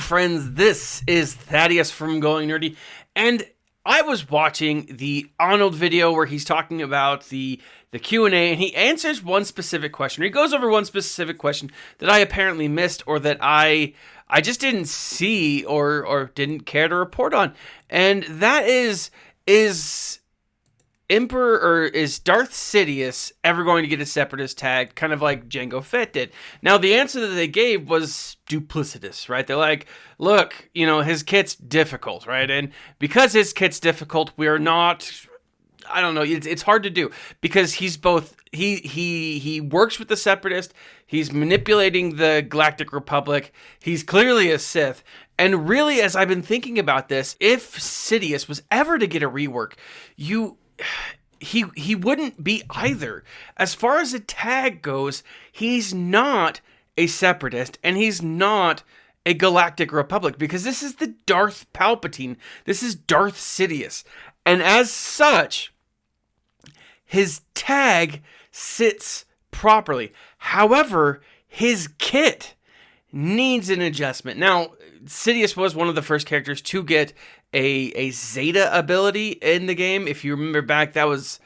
friends, this is Thaddeus from Going Nerdy, and I was watching the Arnold video where he's talking about the Q&A, and he answers one specific question. He goes over one specific question that I apparently missed, or that I just didn't see or didn't care to report on, and that is Darth Sidious ever going to get a Separatist tag, kind of like Jango Fett did? Now, the answer that they gave was duplicitous, right? They're like, look, his kit's difficult, right? And because his kit's difficult, we are not... I don't know. It's hard to do because he's both. He works with the Separatist. He's manipulating the Galactic Republic. He's clearly a Sith. And really, as I've been thinking about this, if Sidious was ever to get a rework, he wouldn't be either. As far as a tag goes, he's not a Separatist, and he's not a Galactic Republic, because this is the Darth Palpatine. This is Darth Sidious. And as such, his tag sits properly. However, his kit needs an adjustment. Now, Sidious was one of the first characters to get a Zeta ability in the game. If you remember back, that was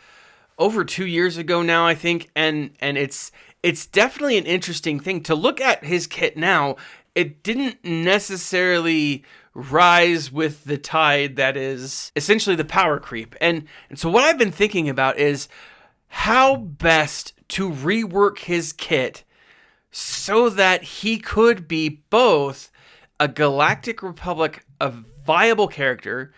over 2 years ago now, I think. And it's definitely an interesting thing to look at his kit now. It didn't necessarily rise with the tide that is essentially the power creep. And so what I've been thinking about is how best to rework his kit so that he could be both a Galactic Republic, a viable character,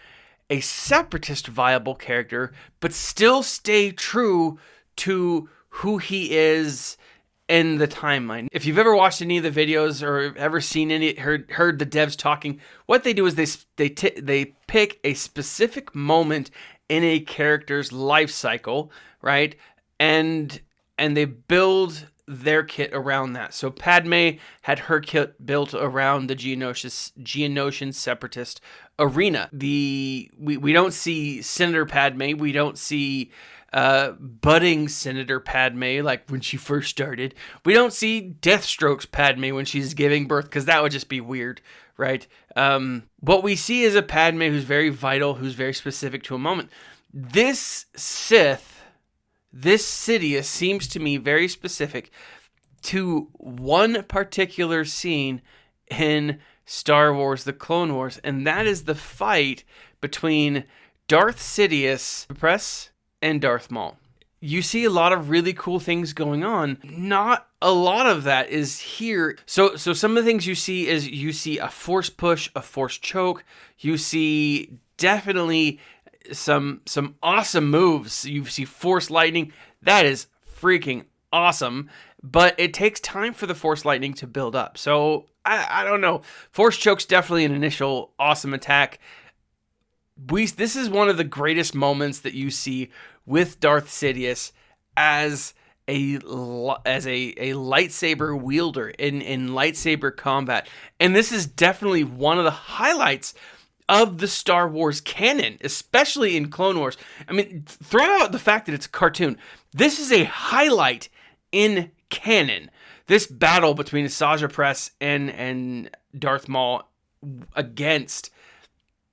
a Separatist viable character, but still stay true to who he is in the timeline. If you've ever watched any of the videos or ever seen any, heard the devs talking, what they do is they pick a specific moment in a character's life cycle, right? And they build their kit around that. So Padme had her kit built around the Geonosian Separatist arena. We don't see Senator Padme. We don't see budding Senator Padme, like when she first started. We don't see Deathstroke's Padme when she's giving birth, because that would just be weird, right? What we see is a Padme who's very vital, who's very specific to a moment. This Sidious seems to me very specific to one particular scene in Star Wars: The Clone Wars, and that is the fight between Darth Sidious, Opress, and Darth Maul. You see a lot of really cool things going on. Not a lot of that is here. So some of the things you see is you see a force push, a force choke. You see definitely some awesome moves. You see force lightning. That is freaking awesome. But it takes time for the force lightning to build up. So I don't know. Force choke's definitely an initial awesome attack. This is one of the greatest moments that you see with Darth Sidious as a lightsaber wielder in lightsaber combat. And this is definitely one of the highlights of the Star Wars canon, especially in Clone Wars. I mean, throw out the fact that it's a cartoon. This is a highlight in canon. This battle between Savage Opress and Darth Maul against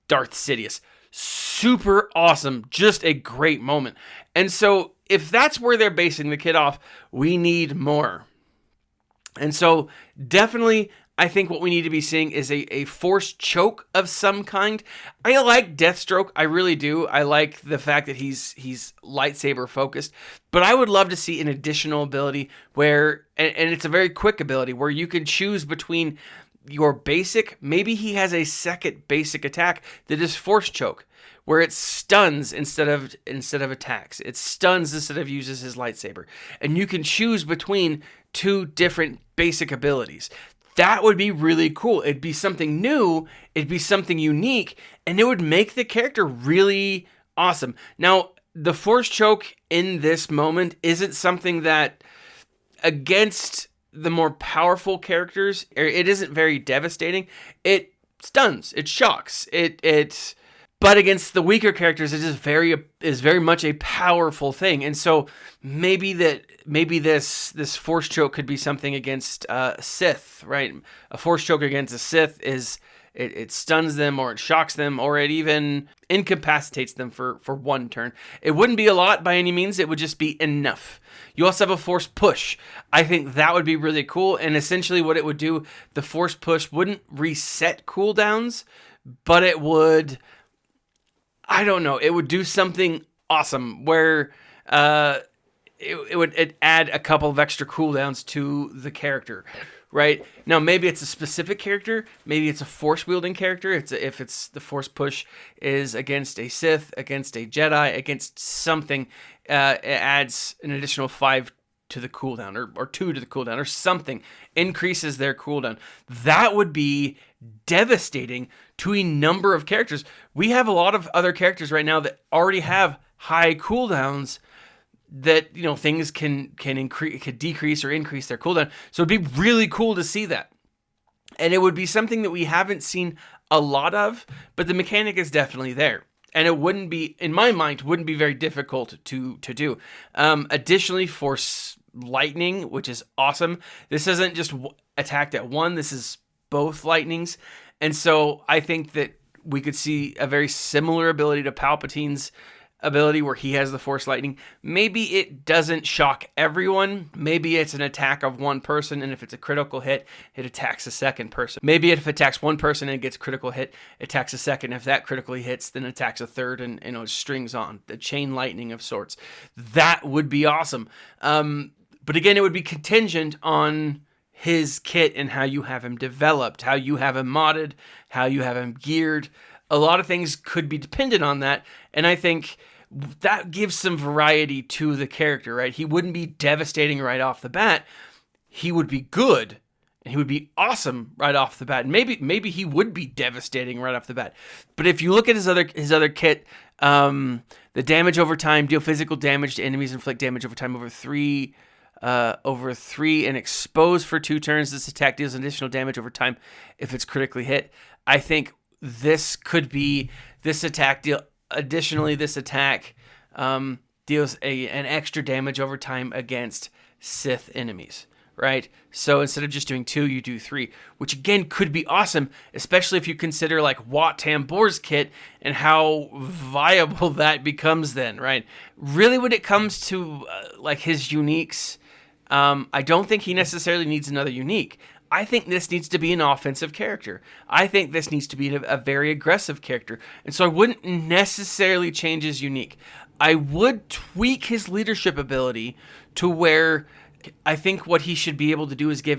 Darth Sidious. Super awesome. Just a great moment. And so if that's where they're basing the kit off, we need more. And so definitely, I think what we need to be seeing is a force choke of some kind. I like Deathstroke. I really do. I like the fact that he's lightsaber focused. But I would love to see an additional ability where, and it's a very quick ability, where you can choose between your basic, maybe he has a second basic attack that is force choke, where it stuns instead of attacks. It stuns instead of uses his lightsaber. And you can choose between two different basic abilities. That would be really cool. It'd be something new, it'd be something unique, and it would make the character really awesome. Now, the force choke in this moment isn't something that, against the more powerful characters, it isn't very devastating. It stuns, it shocks, but against the weaker characters, it is very much a powerful thing. And so maybe this force choke could be something against Sith, right? A force choke against a Sith is it stuns them, or it shocks them, or it even incapacitates them for 1 turn. It wouldn't be a lot by any means. It would just be enough. You also have a force push. I think that would be really cool. And essentially what it would do, the force push wouldn't reset cooldowns, but it would, I don't know, it would do something awesome where it would add a couple of extra cooldowns to the character. Right? Now, maybe it's a specific character. Maybe it's a force-wielding character. If it's the force push is against a Sith, against a Jedi, against something, it adds an additional 5 to the cooldown, or 2 to the cooldown, or something. Increases their cooldown. That would be devastating to a number of characters. We have a lot of other characters right now that already have high cooldowns, that, you know, things can increase, could decrease or increase their cooldown. So it'd be really cool to see that. And it would be something that we haven't seen a lot of, but the mechanic is definitely there. And it wouldn't be, in my mind, wouldn't be very difficult to do. Additionally, force lightning, which is awesome. This isn't just attacked at 1. This is both lightnings. And so I think that we could see a very similar ability to Palpatine's ability, where he has the force lightning. Maybe it doesn't shock everyone. Maybe it's an attack of 1 person, and if it's a critical hit, it attacks a second person. Maybe if it attacks 1 person and it gets critical hit, it attacks a second. If that critically hits, then it attacks a third, and it strings on. The chain lightning of sorts. That would be awesome. But again, it would be contingent on his kit and how you have him developed, how you have him modded, how you have him geared. A lot of things could be dependent on that, and I think that gives some variety to the character, right? He wouldn't be devastating right off the bat. He would be good, and he would be awesome right off the bat. And maybe he would be devastating right off the bat. But if you look at his other kit, the damage over time, deal physical damage to enemies, inflict damage over time over 3, and expose for 2 turns. This attack deals additional damage over time if it's critically hit. I think this could be this attack deal. Additionally, this attack deals an extra damage over time against Sith enemies, right? So instead of just doing 2, you do 3, which again could be awesome, especially if you consider like Wat Tambor's kit and how viable that becomes then, right? Really, when it comes to like his uniques, I don't think he necessarily needs another unique. I think this needs to be an offensive character. I think this needs to be a very aggressive character. And so I wouldn't necessarily change his unique. I would tweak his leadership ability to where I think what he should be able to do is give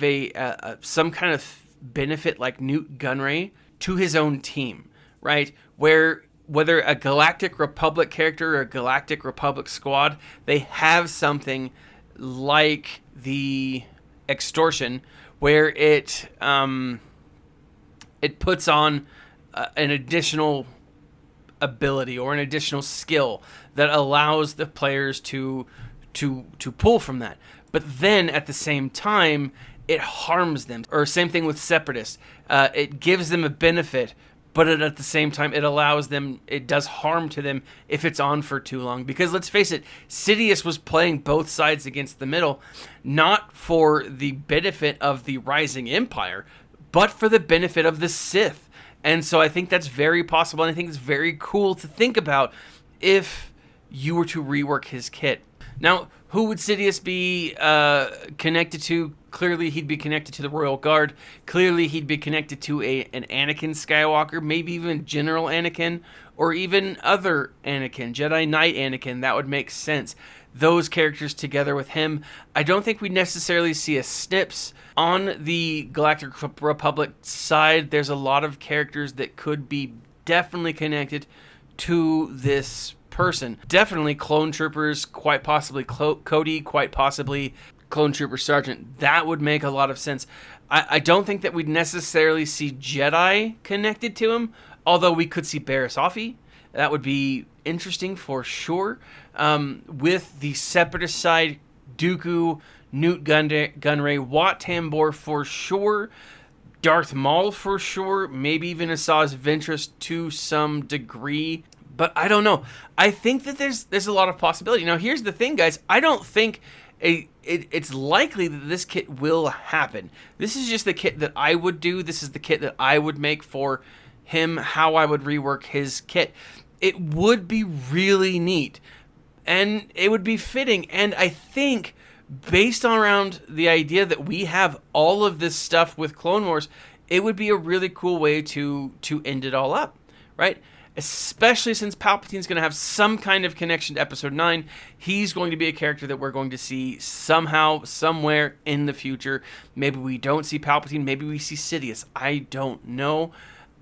some kind of benefit like Newt Gunray to his own team, right? Where whether a Galactic Republic character or a Galactic Republic squad, they have something like the Extortion, where it puts on an additional ability or an additional skill that allows the players to pull from that. But then at the same time, it harms them. Or same thing with Separatists. It gives them a benefit, but at the same time, it does harm to them if it's on for too long. Because let's face it, Sidious was playing both sides against the middle, not for the benefit of the rising empire, but for the benefit of the Sith. And so I think that's very possible, and I think it's very cool to think about if you were to rework his kit. Now, who would Sidious be connected to? Clearly, he'd be connected to the Royal Guard. Clearly, he'd be connected to an Anakin Skywalker, maybe even General Anakin, or even other Anakin, Jedi Knight Anakin. That would make sense. Those characters together with him. I don't think we necessarily see a Snips. On the Galactic Republic side, there's a lot of characters that could be definitely connected to this person. Definitely Clone Troopers, quite possibly Cody, quite possibly Clone Trooper Sergeant. That would make a lot of sense. I don't think that we'd necessarily see Jedi connected to him, although we could see Barriss Offee. That would be interesting for sure. With the Separatist side, Dooku, Newt Gunray, Wat Tambor for sure, Darth Maul for sure, maybe even Asajj Ventress to some degree. But I don't know. I think that there's a lot of possibility. Now, here's the thing, guys. I don't think it's likely that this kit will happen. This is just the kit that I would do. This is the kit that I would make for him, how I would rework his kit. It would be really neat, and it would be fitting. And I think, based on around the idea that we have all of this stuff with Clone Wars, it would be a really cool way to end it all up, right? Especially since Palpatine's going to have some kind of connection to Episode 9. He's going to be a character that we're going to see somehow, somewhere in the future. Maybe we don't see Palpatine. Maybe we see Sidious. I don't know.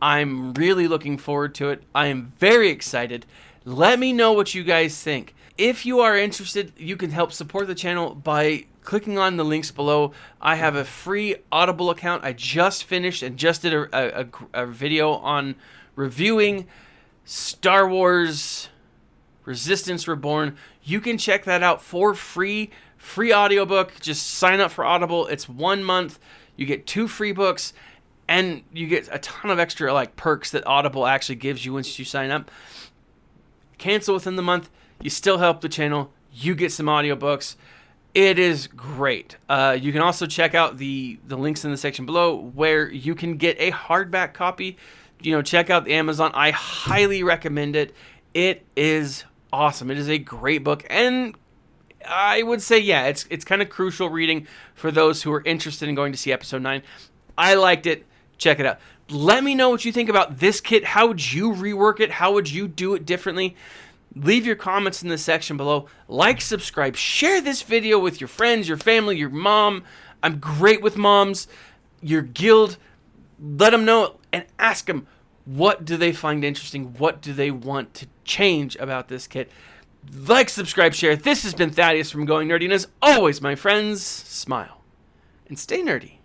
I'm really looking forward to it. I am very excited. Let me know what you guys think. If you are interested, you can help support the channel by clicking on the links below. I have a free Audible account. I just finished and just did a video on reviewing Star Wars Resistance Reborn. You can check that out for free audiobook. Just sign up for Audible. It's 1 month. You get 2 free books, and you get a ton of extra like perks that Audible actually gives you once you sign up. Cancel within the month, you still help the channel. You get some audiobooks. It is great. You can also check out the links in the section below where you can get a hardback copy. You know, check out the Amazon. I highly recommend it. It is awesome. It is a great book, and I would say, yeah, it's kind of crucial reading for those who are interested in going to see Episode 9. I liked it. Check it out. Let me know what you think about this kit. How would you rework it? How would you do it differently? Leave your comments in the section below. Like, subscribe, share this video with your friends, your family, your mom. I'm great with moms. Your guild. Let them know and ask them, what do they find interesting? What do they want to change about this kit? Like, subscribe, share. This has been Thaddeus from Going Nerdy, and as always, my friends, smile and stay nerdy.